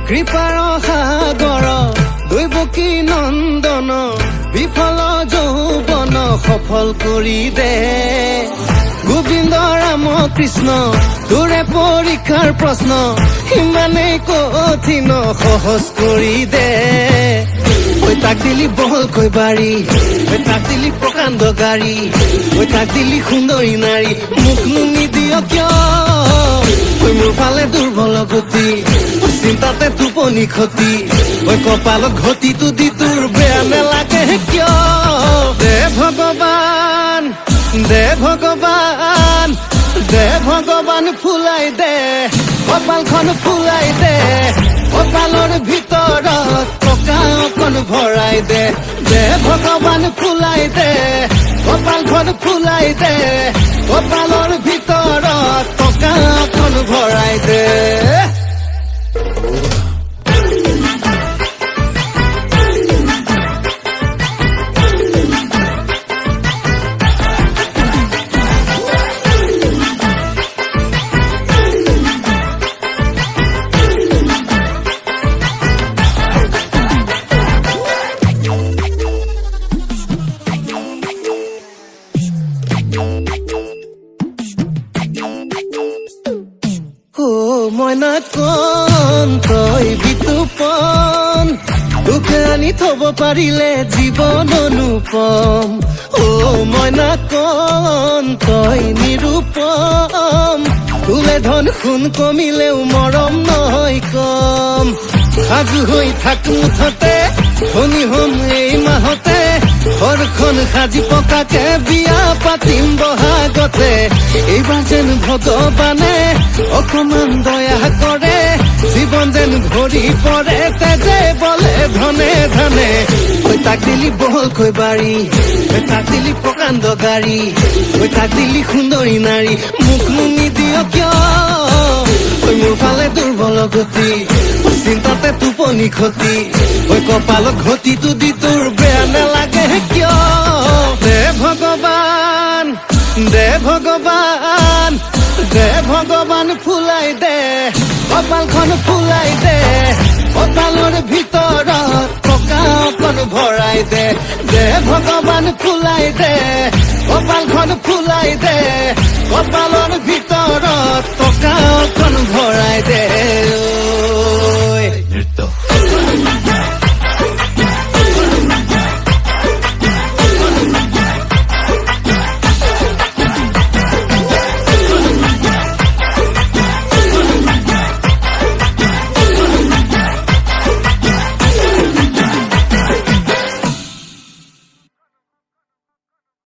কৃপাৰ সাগৰ দৈৱকী নন্দন বিফল যৌৱন সফল কৰি দে গোবিন্দ ৰাম কৃষ্ণ তোৰে পৰীক্ষাৰ প্ৰশ্ন ইমানেই কঠিন সহজ কৰি দে ঐ তাক দিলি বহলকৈ বাৰী ঐ তাক দিলি প্ৰকাণ্ড গাড়ী ঐ তাক দিলি সুন্দৰী নাৰী মোক নিদিয় কিয় ঐ মোৰ ফালে দুৰ্বল গতি চিন্তাতে টোপনি ক্ষতি ঐ কপালত ঘটিটো দি তোৰ বেয়া নেলাগে কিয় দে ভগৱান দে ভগৱান দে ভগৱান ফুলাই দে কপালখন ফুলাই দে কপালৰ ভিতৰত টকা অকণ ভৰাই দে দে ভগৱান ফুলাই দে কপালখন ফুলাই দে কপালৰ ভিতৰত টকা অকণ ভৰাই দে মইনা কণ তই বিতুপন তোকে আনি থব পাৰিলে জীৱন অনুপম মইনা কণ তই নিৰূপম তোলে ধন সোণ কমিলেও মৰম নহয় কম সাজু হৈ থাক মুঠতে ধনী হম এই মাহতে ঘৰখন সাজি পকাকে বিয়া পাতিম বহাগতে এইবাৰ যেন ভগৱানে অকমান দয়া কৰে জীৱন যেন ভৰি পৰে তেজে বলে ধনে ধনে ঐ তাক দিলি বহলকৈ বাৰী ঐ তাক দিলি প্ৰকাণ্ড গাড়ী ঐ তাক দিলি সুন্দৰী নাৰী মোক নিদিয় কিয় ঐ মোৰ ফালে দুৰ্বল গতি চিন্তাতে টোপনি ক্ষতি ঐ কপালত ঘটিটো দি তোৰ বেয়া নেলাগে কিয় দে ভগৱান দে ভগৱান দে ভগৱান ফুলাই দে কপালখন ফুলাই দে কপালৰ ভিতৰত টকা অকণ ভৰাই দে দে ভগৱান ফুলাই দে কপালখন ফুলাই দে কপালৰ